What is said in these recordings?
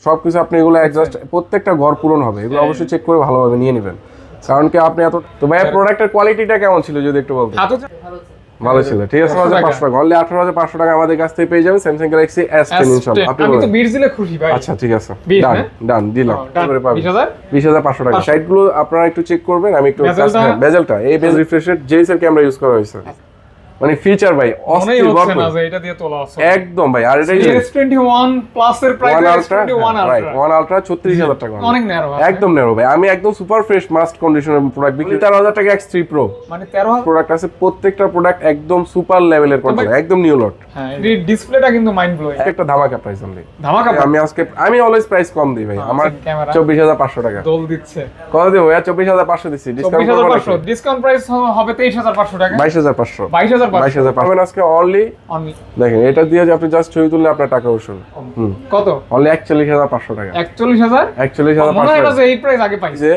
সবকিছু আপনি এগুলো অ্যাডজাস্ট প্রত্যেকটা ঘর পূরণ হবে, এগুলো অবশ্যই চেক করে ভালোভাবে নিয়ে নেবেন। কারণ কি আপনি এত তো ভাই প্রোডাক্টের কোয়ালিটিটা কেমন ছিল যদি একটু বলতেন? ভালো ছিল, ঠিক আছে। 500 টাকা অনলি 18,500 টাকা আমাদের কাছ থেকে পেয়ে যাবেন স্যামসাং গ্যালাক্সি S10 ইনশাআল্লাহ। আপনি আমি তো বিট দিলে খুশি ভাই। আচ্ছা ঠিক আছে, ডান দিলাম করে পাবেন 20,500 টাকা। সাইটগুলো আপনারা একটু চেক করবেন, আমি একটু বেজেলটা এই বেজ রিফ্রেশের জেইসের ক্যামেরা ইউজ করা হয়েছে, মানে ফিচার ভাই অস্থির ভরপুর না যে এটা দিয়ে তোলা আছে একদম ভাই। আর এটা S21 প্লাস এর প্রাইস S21 রাইট 1 আলট্রা 36000 টাকা, অনেক ন্যারো একদম ন্যারো ভাই। আমি একদম সুপার ফ্রেশ মাস্ট কন্ডিশনের প্রোডাক্ট বিক্রি 13,000 টাকা X3 Pro, মানে 13,000 প্রোডাক্ট আছে, প্রত্যেকটা প্রোডাক্ট একদম সুপার লেভেলের কোয়ালিটি, একদম নিউ লট। হ্যাঁ এই ডিসপ্লেটা কিন্তু মাইন্ড ব্লোয়িং, একটা ধামাকা প্রাইস অনলি ধামাকা। আমি অলওয়েজ প্রাইস কম দিই ভাই, আমার 24,500 টাকা দোল দিচ্ছে। কত দেব ভাই? 24,500 দিচ্ছি, ডিসকাউন্ট প্রাইস হবে 23,500 টাকা, 22,500 22,500 পাবেন আজকে অনলি। দেখেন এটা দিয়ে যে আপনি জাস্ট ছবি তুললে আপনার টাকা উঠবে কত? অনলি 41,500 টাকা। 41,500 মনে হয় না যে এই প্রাইস আগে পাইছে।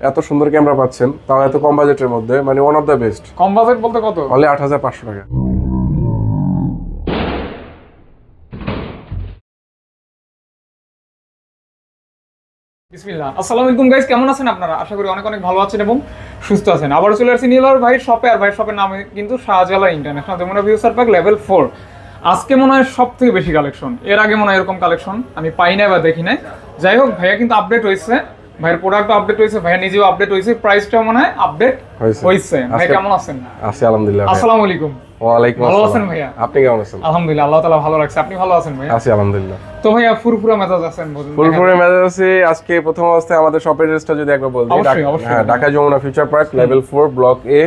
এত সুন্দর ক্যামেরা পাচ্ছেন তাও এত কম বাজেটের মধ্যে, মানে one of the best. Com budget বলতে কত? অনলি 8,500 টাকা। বিসমিল্লাহ, আসসালামু আলাইকুম গাইস, কেমন আছেন আপনারা? আশা করি অনেক অনেক ভালো আছেন এবং সুস্থ আছেন। আবার চলে আসছি নীলর ভাই শপে, আর ভাই শপের নাম কিন্তু Shahjalal international Jamuna future park level 4। আজকে মনে হয় সব থেকে বেশি কালেকশন, এর আগে মনে হয় এরকম কালেকশন আমি পাই না বা দেখি নাই। যাই হোক, ভাইয়া কিন্তু আপডেট হয়েছে, ভাইয়ের প্রোডাক্টও আপডেট হয়েছে, ভাইয়া নিজেও আপডেট হয়েছে, প্রাইসটাও মনে হয় আপডেট হয়েছে। ভাই কেমন আছেন? আছি আলহামদুলিল্লাহ। আসসালামু আলাইকুম। ওয়ালাইকুম আসসালাম। ভালো আছেন ভাইয়া? আপনি কেমন আছেন? আলহামদুলিল্লাহ, আল্লাহ তাআলা ভালো রাখছে। আপনি ভালো আছেন ভাইয়া? আছি আলহামদুলিল্লাহ। তো ভাইয়া ফুরফুরা মেজাজ আছেন বলুন। ফুরফুরা মেজাজ আছে। আজকে প্রথম অবস্থায় আমাদের শপের অ্যাড্রেসটা যদি একবার বল দিই। হ্যাঁ, Dhaka Jamuna future park level 4 block A,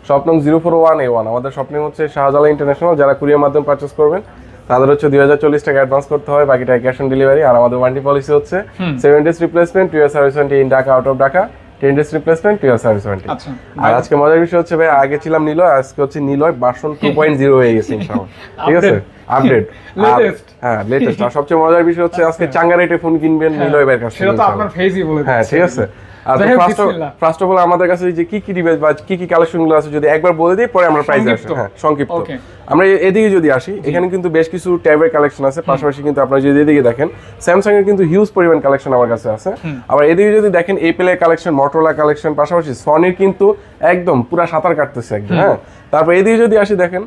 shop নং 041A1। আমাদের শপ নেম হচ্ছে শাহজালাল ইন্টারন্যাশনাল। যারা কুরিয়ার মাধ্যমে পারচেজ করবেন তাদের হচ্ছে 2040 টাকা অ্যাডভান্স করতে হবে, বাকিটা ক্যাশ অন ডেলিভারি। আর আমাদের ওয়ারেন্টি পলিসি হচ্ছে 7 days replacement, 2 years service warranty in Dhaka, out of Dhaka 10 days replacement, 2 years service warranty. আর আজকে মজার বিষয় হচ্ছে ভাই, আগে ছিলাম নিলয়, আজকে হচ্ছে নিলয় ভার্সন 2.0 হয়ে গেছে ইনশাআল্লাহ। ঠিক আছে, আপডেট লেটেস্ট। হ্যাঁ লেটেস্ট। আর সবচেয়ে মজার বিষয় হচ্ছে আজকে চাঙ্গা রেটে ফোন কিনবেন নিলয় ভাইয়ের কাছে, সেটা তো আপনার ফেজই বলে। হ্যাঁ ঠিক আছে। আর ফার্স্ট অফ অল আমাদের কাছে যে কি ডিভাইস বা কি কালেকশনগুলো আছে যদি একবার বলে দিই, পরে আমরা প্রাইস আসি। হ্যাঁ সংক্ষিপ্ত। আমরা এদিকে যদি আসি, এখানে কিন্তু বেশ কিছু ট্যাবের কালেকশন আছে, পাশাপাশি কিন্তু আপনারা যদি এদিকে দেখেন স্যামসাং এর কিন্তু হিউজ পরিমাণ কালেকশন আমার কাছে আছে। আবার এদিকে যদি দেখেন এপেল এর কালেকশন, মোটরোলা কালেকশন, পাশাপাশি সনির কিন্তু একদম পুরো সাঁতার কাটতেছে একদম। হ্যাঁ, তারপর এদিকে যদি আসি দেখেন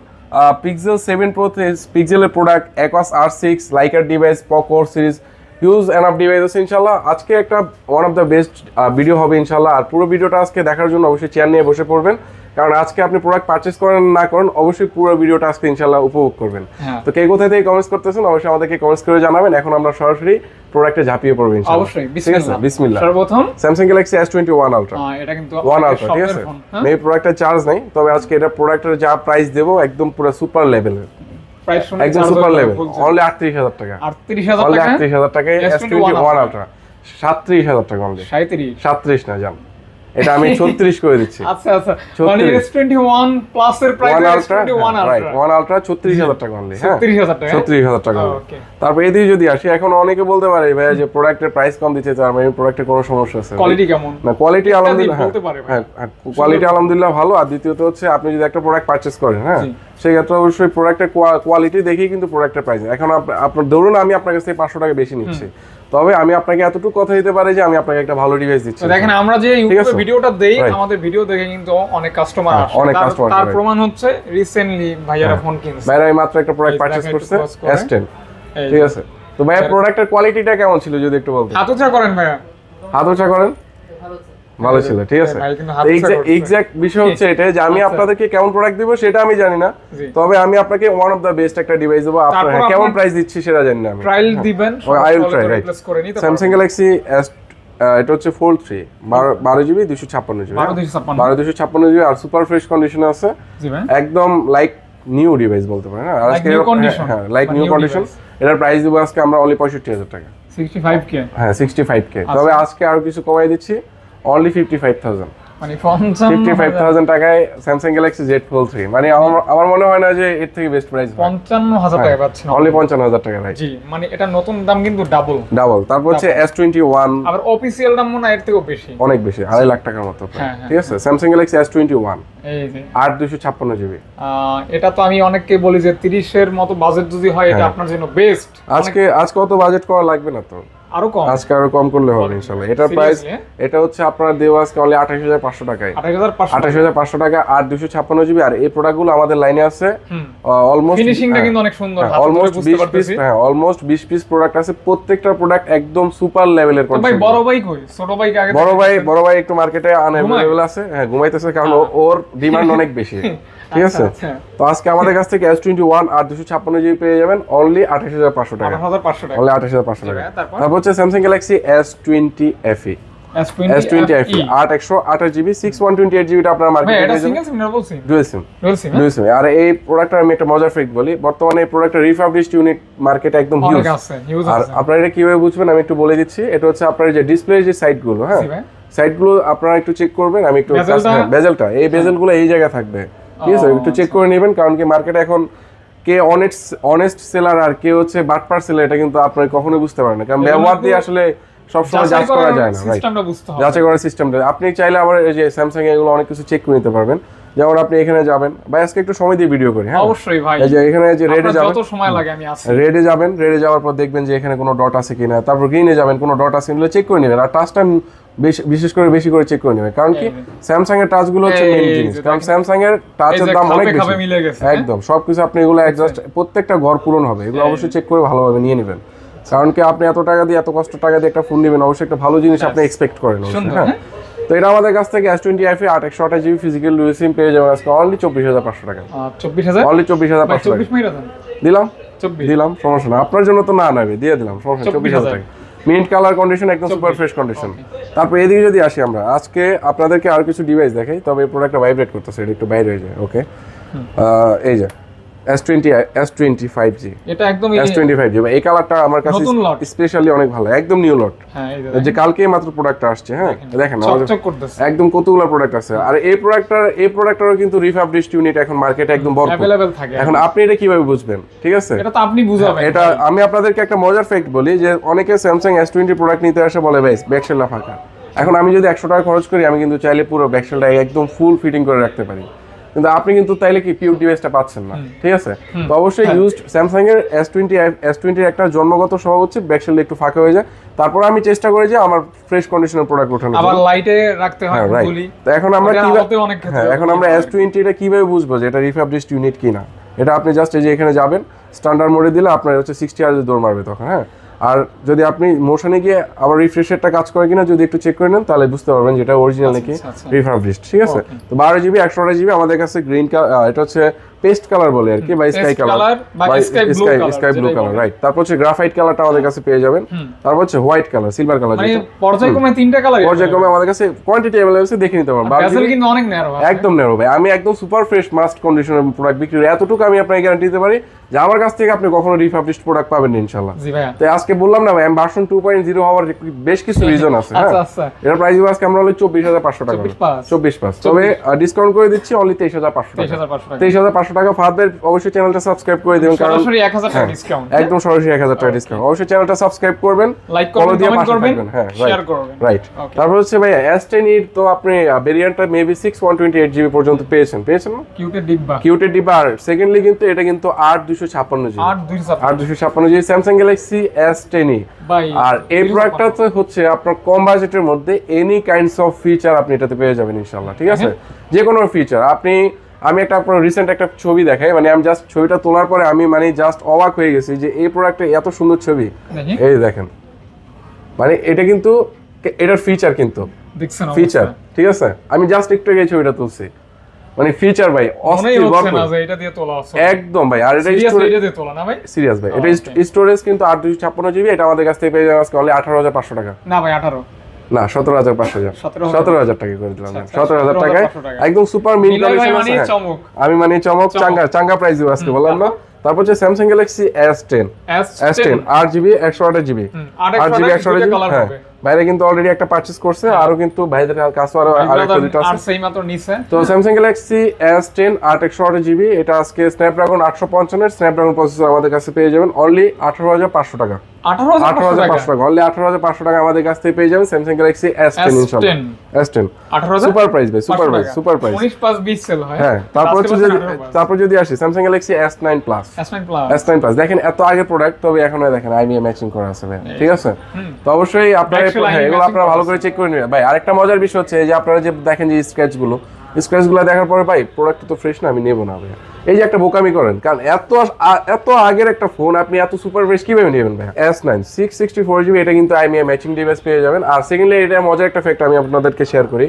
পিক্সেল 7 Pro তে পিক্সেলের product, aqueous R6, liker device, Poco series, huge enough device আছে ইনশাআল্লাহ। আজকে একটা one of the best video হবে ইনশাআল্লাহ। আর পুরো ভিডিওটা আজকে দেখার জন্য অবশ্যই চেয়ার নিয়ে বসে পড়বেন, কারণ আজকে আপনি প্রোডাক্ট পারচেজ করেন না করেন অবশ্যই পুরো ভিডিওটা আজকে ইনশাআল্লাহ উপভোগ করবেন। তো কে কোথায় থেকে কমেন্টস করতেছেন অবশ্যই আমাদেরকে কমেন্টস করে জানাবেন। এখন আমরা সরাসরি প্রোডাক্টে ঝাঁপিয়ে পড়ব ইনশাআল্লাহ। অবশ্যই, বিসমিল্লাহ। বিসমিল্লাহ। সর্বপ্রথম স্যামসাং গ্যালাক্সি S21 আলট্রা। এটা কিন্তু 1 আলট্রা, ঠিক আছে। এই প্রোডাক্টের চার্জ নাই, তবে আজকে এটা প্রোডাক্টের যা প্রাইস দেব একদম পুরো সুপার লেভেলের, প্রাইস শুনে একদম সুপার লেভেল। অনলি 38,000 টাকা। 38,000 টাকা S21 আলট্রা 37,000 টাকা অনলি। 37 না জান, এটা আমি 36 করে দিচ্ছি। আচ্ছা আচ্ছা, মানে S21 প্লাস এর price S21 ultra, right 1 ultra 36,000 টাকা অনলি। হ্যাঁ 36,000 টাকা, 36,000 টাকা। ওকে, তারপর এদিকে যদি আসি, এখন অনেকে বলতে পারে ভাই যে প্রোডাক্টের প্রাইস কম দিচ্ছে, তার মানে প্রোডাক্টের কোনো সমস্যা আছে? কোয়ালিটি কেমন? না, কোয়ালিটি আলহামদুলিল্লাহ, হ্যাঁ কোয়ালিটি আলহামদুলিল্লাহ ভালো। আর দ্বিতীয়ত হচ্ছে আপনি যদি একটা প্রোডাক্ট পারচেজ করেন, হ্যাঁ সেই ক্ষেত্রে অবশ্যই প্রোডাক্টের কোয়ালিটি দেখেই কিন্তু প্রোডাক্টের প্রাইস। এখন আপনার ধরুন আমি আপনার কাছ থেকে 500 টাকা বেশি নিচ্ছি, তবে আমি আপনাকে এতটুকু কথা দিতে পারি যে আমি আপনাকে একটা ভালো ডিভাইস দিচ্ছি। দেখেন আমরা যে ইউটিউবে ভিডিওটা দেই, আমাদের ভিডিও দেখে কিন্তু অনেক কাস্টমার আসে, অনেক কাস্টমার। তার প্রমাণ হচ্ছে রিসেন্টলি ভাইয়ারা ফোন কিনছে। ভাইরা মাত্র একটা প্রোডাক্ট পারচেজ করছে S10, ঠিক আছে। তো ভাইয়া প্রোডাক্টের কোয়ালিটিটা কেমন ছিল যদি একটু বলতেন? হাতচা করেন ভাইয়া, হাতচা করেন। ভালো ছিল, ঠিক আছে। এক্সাক্ট বিষয় হচ্ছে এটা যে আমি আপনাদেরকে কেমন প্রোডাক্ট দিব সেটা আমি জানি না, তবে আমি আপনাকে ওয়ান অফ দা বেস্ট একটা ডিভাইস দেব। আপনারা কেমন প্রাইস দিচ্ছি সেটা জানি না, আমি ট্রায়াল দিবেন, I will try, right. Samsung Galaxy S এটা হচ্ছে Fold 3 12GB 256GB 12/256GB আর সুপার ফ্রেশ কন্ডিশনে আছে একদম, লাইক নিউ ডিভাইস বলতে পারেন। আর আজকে হ্যাঁ লাইক নিউ কন্ডিশন। এটার প্রাইস দেব আজকে আমরা অনলি 65,000 টাকা, 65K। হ্যাঁ 65K। তবে আজকে আরো কিছু কমাই দিচ্ছি, অনলি 55,000, মানে 55,000 টাকায় স্যামসাং গ্যালাক্সি Z Fold 3। মানে আমার মনে হয় না যে এর থেকে বেস্ট প্রাইস 55,000 টাকা পাচ্ছেন, অনলি 55,000 টাকা ভাই। জি, মানে এটা নতুন দাম কিন্তু ডাবল। তারপর হচ্ছে S21, আবার অফিশিয়াল দাম মনে হয় এর থেকেও বেশি, অনেক বেশি, 2.5 লাখ টাকার মতো, ঠিক আছে। স্যামসাং গ্যালাক্সি S21 এই যে 8/256GB। এটা তো আমি অনেককে বলি যে 30 এর মতো বাজেট যদি হয় এটা আপনার জন্য বেস্ট। আজকে অত বাজেট করা লাগবে না তো, আরো কম, আজকে আরো কম করলে হবে ইনশাআল্লাহ। এটার প্রাইস এটা হচ্ছে আপনার দেওয়া আজকে অনলি 28500 টাকায়, 28500 টাকা 8256 জিবি। আর এই প্রোডাক্টগুলো আমাদের লাইনে আছে অলমোস্ট, ফিনিশিংটা কিন্তু অনেক সুন্দর, অলমোস্ট 20 পিস, হ্যাঁ অলমোস্ট 20 পিস প্রোডাক্ট আছে। প্রত্যেকটা প্রোডাক্ট একদম সুপার লেভেলের কন্ডিশন। ভাই বড় ভাই কই? ছোট ভাই আগে, বড় ভাই একটু মার্কেটে আনঅ্যাভেলেবল আছে, হ্যাঁ ঘুমাইতেছে, কারণ ওর ডিমান্ড অনেক বেশি। ঠিক আছে, তো আজকে আমাদের কাছ থেকে S21 আর 256 জিবি পেয়ে যাবেন অনলি 28500 টাকা, অনলি 28500 টাকা। তারপর হচ্ছে Samsung Galaxy S20 FE, S20 FE 828 GB 6128 জিবিটা আপনার মার্কেটে পেয়ে যাবেন। সিঙ্গেল সিম না বলছি, ডুয়াল সিম, ডুয়াল সিম। আর এই প্রোডাক্টটা আমি একটা মজার ফ্যাক্ট বলি, বর্তমানে এই প্রোডাক্টের রিফার্বিশড ইউনিট মার্কেটে একদম হিউজ। আর আপনারা এটা কিভাবে বুঝবেন আমি একটু বলে দিচ্ছি। এটা হচ্ছে আপনার যে ডিসপ্লের যে সাইডগুলো, হ্যাঁ সাইডগুলো আপনারা একটু চেক করবেন। আমি একটু বেজেলটা, এই বেজেলগুলো এই জায়গায় থাকবে, ঠিক আছে, একটু চেক করে নেবেন। কারণ কি মার্কেটে এখন কে অনেস্ট সেলার আর কে হচ্ছে বাটপার সেলার, এটা কিন্তু আপনি কখনোই বুঝতে পারেন না, কারণ ব্যবহার দিয়ে আসলে সবসময় যাচাই করা যায় না। যাচাই করার সিস্টেমটা আপনি চাইলে আবার এই যে স্যামসাং এগুলো অনেক কিছু চেক করে নিতে পারবেন। যেমন আপনি এখানে যাবেন, ভাই আজকে একটু সময় দিয়ে ভিডিও করি, হ্যাঁ অবশ্যই ভাই। এই যে এখানে যে রেডে যাবেন, যত সময় লাগে আমি আছি, রেডে যাবেন, রেডে যাওয়ার পর দেখবেন যে এখানে কোনো ডট আছে কিনা, তারপর গ্রিনে যাবেন, কোনো ডট আছে কিনা চেক করে নেবেন। আর টাচটা বিশেষ করে বেশি করে চেক করে নেবেন, কারণ কি স্যামসাং এর টাচ গুলো হচ্ছে মেইন জিনিস, কারণ স্যামসাং এর টাচের দাম অনেক বেশি, একদম সবকিছু আপনি এগুলো অ্যাডজাস্ট, প্রত্যেকটা ঘর পূরণ হবে, এগুলো অবশ্যই চেক করে ভালোভাবে নিয়ে নেবেন। কারণ কি আপনি এত টাকা দিয়ে, এত কষ্ট টাকা দিয়ে একটা ফোন নেবেন, অবশ্যই একটা ভালো জিনিস আপনি এক্সপেক্ট করেন, হ্যাঁ। তো এটা আমাদের কাছ থেকে S20 FE 828 GB physical dual SIM পেয়ে যাবেন আজকে অনলি 24500 টাকা, 24000, অনলি 24500 টাকা দিলাম, দিলাম, সমস্যা না, আপনার জন্য তো না নেবে, দিয়ে দিলাম, সমস্যা 24000 টাকা। মিন্ট কালার কন্ডিশন, একদম সুপার ফ্রেশ কন্ডিশন। তারপর এদিকে যদি আসি আমরা, আজকে আপনাদেরকে আর কিছু ডিভাইস দেখাই, তবে এই প্রোডাক্টটা ভাইব্রেট করতেছে, এটা একটু বাইরে হয়ে যায়, ওকে। এই যে S25G, এটা একদম S25G, এই কালারটা আমার কাছে স্পেশালি অনেক ভালো, একদম নিউ লট, হ্যাঁ যে কালকে মাত্র প্রোডাক্টটা আসছে, হ্যাঁ দেখেন একদম কতগুলো প্রোডাক্ট আছে। আর এই প্রোডাক্টটারও কিন্তু রিফার্বিশড ইউনিট এখন মার্কেটে একদম अवेलेबल থাকে। এখন আপনি এটা কিভাবে বুঝবেন? ঠিক আছে, এটা তো আপনি বুঝাবেন। এটা আমি আপনাদেরকে একটা মজার ফ্যাক্ট বলি, যে অনেকে Samsung S20 প্রোডাক্ট নিতে আসে বলে ভাই ব্যাকশেলটা ফাঁকা। এখন আমি যদি 100 টাকা খরচ করি, আমি কিন্তু চাইলে পুরো ব্যাকশেলটা একদম ফুল ফিটিং করে রাখতে পারি, কিন্তু আপনি কিন্তু তাইলে কি পিওর ডিভাইসটা পাচ্ছেন না, ঠিক আছে। তো অবশ্যই ইউজড স্যামসাং এর S20 এর একটা জন্মগত স্বভাব হচ্ছে ব্যাকশেলটা একটু ফাঁকা হয়ে যায়, তারপর আমি চেষ্টা করি যে আমার ফ্রেশ কন্ডিশনের প্রোডাক্ট ওঠানো, আবার লাইটে রাখতে হয় বলি। তো এখন আমরা এখন আমরা S20 টা কিভাবে বুঝবো যে এটা রিফার্বিশড ইউনিট কিনা? এটা আপনি জাস্ট এই যে এখানে যাবেন, স্ট্যান্ডার্ড মোডে দিলে আপনার হচ্ছে 60 হার্জ দৌড় মারবে তখন, হ্যাঁ। আর যদি আপনি মোশনে গিয়ে আবার রিফ্রেশারটা কাজ করে কিনা যদি একটু চেক করে নেন, তাহলে বুঝতে পারবেন যেটা অরিজিনাল নাকি রিফার্বিশড, ঠিক আছে। তো 12 জিবি 128 জিবি আমাদের কাছে গ্রিন কালার, এটা হচ্ছে পেস্ট কালার বলে আর কি, বা স্কাই কালার, বা স্কাই ব্লু কালার, রাইট। তারপর হচ্ছে গ্রাফাইট কালারটা আমাদের কাছে পেয়ে যাবেন। তারপর হচ্ছে হোয়াইট কালার, সিলভার কালার, মানে পর্যায়ক্রমে তিনটা কালার, পর্যায়ক্রমে আমাদের কাছে কোয়ান্টিটি अवेलेबल আছে, দেখে নিতে পারবেন। বেজেল কিন্তু অনেক ন্যারো, একদম ন্যারো ভাই। আমি একদম সুপার ফ্রেশ মাস্ট কন্ডিশনের প্রোডাক্ট বিক্রি করি, এতটুকু আমি আপনাকে গ্যারান্টি দিতে পারি যে আমার কাছ থেকে আপনি কখনো রিফার্বিশড প্রোডাক্ট পাবেন না ইনশাআল্লাহ। জি ভাই। তো আজকে বললাম না ভাই, আমি ভার্সন 2.0 হওয়ার বেশ কিছু রিজন আছে, হ্যাঁ। আচ্ছা, এর প্রাইস আজকে আমরা হলো 24500 টাকা, 24 তবে ডিসকাউন্ট করে দিচ্ছি অনলি 23500 টাকা, 23500 টাকা। ফাদার অবশ্যই চ্যানেলটা সাবস্ক্রাইব করে দিবেন, কারণ সরাসরি 1000 টাকা ডিসকাউন্ট, একদম সরাসরি 1000 টাকা ডিসকাউন্ট। অবশ্যই চ্যানেলটা সাবস্ক্রাইব করবেন, লাইক করবেন, কমেন্ট করবেন, হ্যাঁ শেয়ার করবেন, রাইট। তারপর হচ্ছে ভাই S10 এর তো আপনি ভেরিয়েন্টটা মেবি 6 জিবি পর্যন্ত পেয়েছেন না? কিউটের ডিব্বা। আর সেকেন্ডলি কিন্তু এটা কিন্তু 8256 GB, 8256 GB Samsung Galaxy S10 ভাই। আর এই প্রোডাক্টটা তো হচ্ছে আপনার কম বাজেটের মধ্যে এনি কাইন্ডস অফ ফিচার আপনি এটাতে পেয়ে যাবেন ইনশাআল্লাহ, ঠিক আছে। যে কোনো ফিচার আমি একটা আপনার রিসেন্ট একটা ছবি দেখাই, মানে আমি জাস্ট ছবিটা তোলার পরে আমি মানে জাস্ট অবাক হয়ে গেছি যে এই প্রোডাক্টে এত সুন্দর ছবি, এই দেখেন, মানে এটা কিন্তু এটার ফিচার, কিন্তু ফিচার, ঠিক আছে। আমি জাস্ট একটু আগে ছবিটা তুলছি, মানে ফিচার ভাই অস্থির এটা দিয়ে তোলা আছে একদম ভাই। আর এটা এটা দিয়ে তোলা না ভাই, সিরিয়াস ভাই। এটা স্টোরেজ কিন্তু 8256 জিবি, এটা আমাদের কাছ থেকে পেয়ে যাবেন আজকে অনলি 18500 টাকা, না ভাই 18 না 17500, 17000 টাকা করে দিলাম, 17000 টাকায় একদম সুপার মিন কন্ডিশন আছে। আমি মানে চমক চাঙ্গা প্রাইস দিব আজকে, বললাম না। তারপর হচ্ছে Samsung Galaxy S10 8GB 128GB 8GB 128GB, হ্যাঁ বাইরে কিন্তু অলরেডি একটা পারচেজ করছে, আরো কিন্তু ভাইদের কাছে আরো আরেকটা দুটো আছে। আর সেই মাত্র নিছে। তো Samsung Galaxy S10 8/128GB, এটা আজকে Snapdragon 855 এর Snapdragon প্রসেসর আমাদের কাছে পেয়ে যাবেন অনলি 18,500 টাকা। 18,500 টাকা, অনলি 18,500 টাকা আমাদের কাছ থেকে পেয়ে যাবেন Samsung Galaxy S10 ইনশাআল্লাহ। S10 সুপার প্রাইস ভাই, সুপার প্রাইস 19/20 সেল হয়। হ্যাঁ, তারপর যদি আসি Samsung Galaxy S9 Plus। S9 Plus দেখেন এত আগের প্রোডাক্ট, তবে এখনো দেখেন IMEI ম্যাচিং করা আছে ভাই, ঠিক আছে? তো অবশ্যই আপনারা এগুলো আপনারা ভালো করে চেক করে নেবেন ভাই। আরেকটা মজার বিষয় হচ্ছে যে আপনারা যে দেখেন যে স্ক্র্যাচগুলো দেখার পরে ভাই প্রোডাক্ট তো ফ্রেশ না, আমি নেব না ভাই, এই যে একটা বোকামি করেন। কারণ এত আগের একটা ফোন আপনি এত সুপার ফ্রেশ কিভাবে নেবেন ভাই? S9 664GB, এটা কিন্তু IMEI ম্যাচিং ডিভাইস পেয়ে যাবেন। আর সেকেন্ডলি এটা মজার একটা ফ্যাক্ট আমি আপনাদেরকে শেয়ার করি,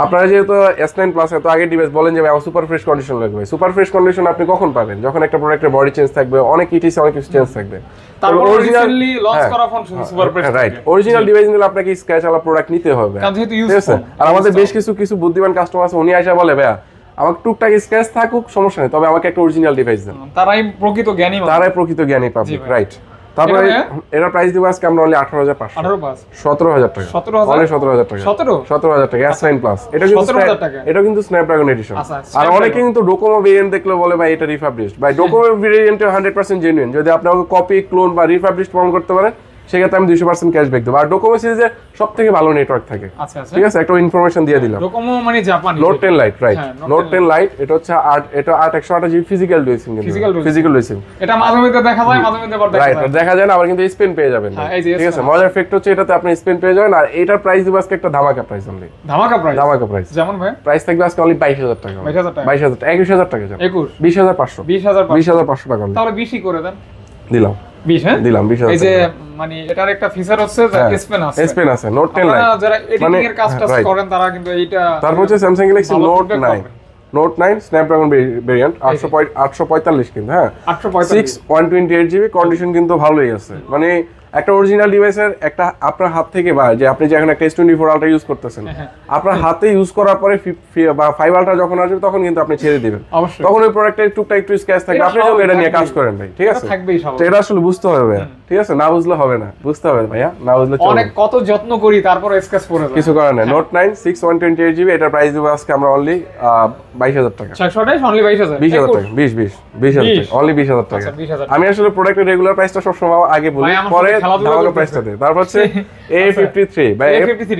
আপনারা যেহেতু S9 Plus এত আগের ডিভাইস বলেন যে আমার সুপার ফ্রেশ কন্ডিশন লাগবে, সুপার ফ্রেশ কন্ডিশন আপনি কখন পাবেন? যখন একটা প্রোডাক্টের বডি চেঞ্জ থাকবে, অনেক কিছু চেঞ্জ থাকবে। তারপর অরিজিনালি লঞ্চ করা ফোন শুধু super fresh, right. Original device নিলে আপনাকে স্ক্র্যাচ আলা প্রোডাক্ট নিতে হবে, ঠিক আছে? আর আমাদের বেশ কিছু বুদ্ধিমান কাস্টমার আছে, উনি আইসা বলে ভাইয়া আমার টুকটাক স্ক্র্যাচ থাকুক সমস্যা নেই, তবে আমাকে একটা অরিজিনাল ডিভাইস দেন। তারাই প্রকৃত জ্ঞানী পাবলিক, রাইট। তারপরে এর প্রাইস দিব আজকে আমরা অনলি 18,500, 17,000 টাকা, অনলি 17,000 টাকা, 17,000 টাকা S9 Plus। এটা কিন্তু স্ন্যাপড্রাগন এডিশন। আর অনেকে কিন্তু ডোকোমো ভেরিয়েন্ট দেখলে বলে ভাই এটা রিফাবলিশড, ভাই ডোকোমো ভেরিয়েন্টে 100% জেনুইন। যদি আপনি আমাকে কপি, ক্লোন বা রিফাবলিশড প্রমাণ করতে পারেন, সেক্ষেত্রে আমি 200% ক্যাশব্যাক দেবো। আর ডোকোমো সিরিজে সবথেকে ভালো নেটওয়ার্ক থাকে, ঠিক আছে? একটা ইনফরমেশন দিয়ে দিলাম। ডোকোমো মানে জাপানি note 10 light, right. Note 10 light এটা হচ্ছে 8/128GB ফিজিক্যাল ডুয়েল সিম। এটা মাঝে মধ্যে দেখা যায়, মাঝে মধ্যে আবার দেখা যায় না, আবার কিন্তু স্পেন পেয়ে যাবেন, ঠিক আছে? মজার ফ্যাক্ট হচ্ছে এটাতে আপনি স্পেন পেয়ে যাবেন। আর এটার প্রাইস দিব আজকে একটা ধামাকা প্রাইস, অনলি ধামাকা প্রাইস। যেমন ভাই প্রাইস থাকবে আজকে অনলি 22,000 টাকা, 21,000 টাকা, 20,500 20,500 টাকা। তাহলে বেশি করে দেন, দিলাম 20, হ্যাঁ দিলাম 20,000। এই যে মানে এটার একটা ফিচার হচ্ছে যে স্পেন আছে, নোট 10 লাইট। যারা এডিটিং এর কাজ করেন তারা কিন্তু এইটা। তারপর হচ্ছে Samsung Galaxy Note 9 Snapdragon variant 845 কিন্তু, হ্যাঁ 6/128GB, কন্ডিশন কিন্তু ভালোই আছে। মানে একটা অরিজিনাল ডিভাইসের একটা আপনার হাত থেকে, বা যে আপনি যখন একটা S24 Ultra ইউজ করতেছেন, আপনার হাতে ইউজ করার পরে বা 5 Ultra যখন আসবে তখন কিন্তু আপনি ছেড়ে দিবেন, তখন ওই প্রোডাক্টে টুকটাক একটু স্ক্র্যাচ থাকবে, আপনি যখন এটা নিয়ে কাজ করেন ভাই, ঠিক আছে? তো এটা আসলে বুঝতে হবে, ঠিক আছে? না বুঝলে হবে না, বুঝতে হবে ভাইয়া, না বুঝলে চলবে। অনেক কত যত্ন করি তারপর স্ক্র্যাচ পড়ে যায়, কিছু করার নাই। Note 9 6/128GB, এটার প্রাইস দিব আজকে আমরা অনলি 22,000 টাকা। 628 অনলি 20,000 টাকা, 20,000 টাকা, অনলি 20,000 টাকা। আমি আসলে প্রোডাক্টের রেগুলার প্রাইসটা সবসময় আগে বলি, পরে ধামাকা প্রাইসটা দেই। তারপর হচ্ছে A53 ভাই,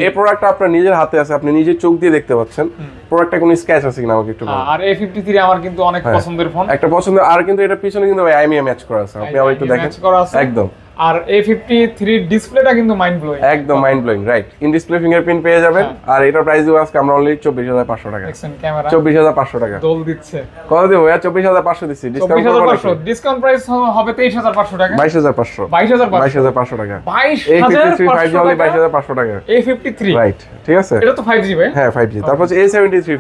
এই প্রোডাক্টটা আপনার নিজের হাতে আছে, আপনি নিজের চোখ দিয়ে দেখতে পাচ্ছেন প্রোডাক্টটা কোনো স্ক্র্যাচ আছে কিনা আমাকে একটু বলুন। আর A53 আমার কিন্তু অনেক পছন্দের ফোন, একটা পছন্দের। আর কিন্তু এটা পিছনে কিন্তু ভাই IMEI ম্যাচ করা আছে, আপনি আবার একটু দেখেন, একদম। আর A53 ডিসপ্লেটা কিন্তু মাইন্ড ব্লোয়িং, একদম mind blowing, right. In display fingerprint পেয়ে যাবেন। আর এটার প্রাইস দিব আজকে আমরা অনলি 24,500 টাকা। দেখছেন ক্যামেরা 24,500 টাকা দোল দিচ্ছে। কত দেব ভাই? 24,500 দিছি, ডিসকাউন্ট 24,500, ডিসকাউন্ট প্রাইস হবে 23,500 টাকা, 22,500 22,500 টাকা, 22,500 অনলি 22,500 টাকা। A53, রাইট, ঠিক আছে? এটা তো 5G ভাই, হ্যাঁ 5G। তারপর হচ্ছে A73